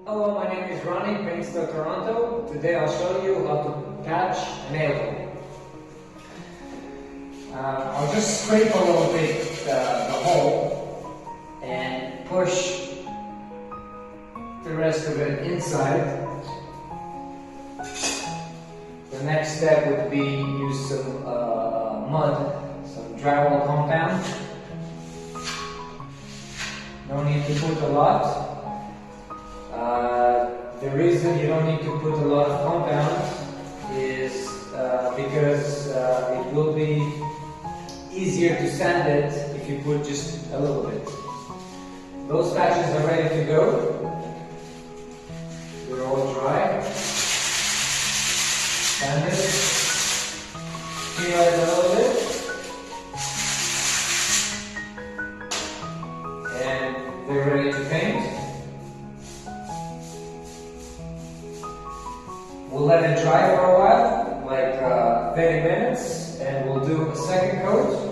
Hello, my name is Ronny, PaintStore Toronto. Today I'll show you how to patch a nail hole. I'll just scrape a little bit the hole and push the rest of it inside. The next step would be use some mud, some drywall compound. No need to put a lot. The reason you don't need to put a lot of compound is because it will be easier to sand it if you put just a little bit. Those patches are ready to go. They're all dry. Sand it. Clean it a little bit. And they're ready to paint. We'll let it dry for a while, like 30 minutes, and we'll do a second coat.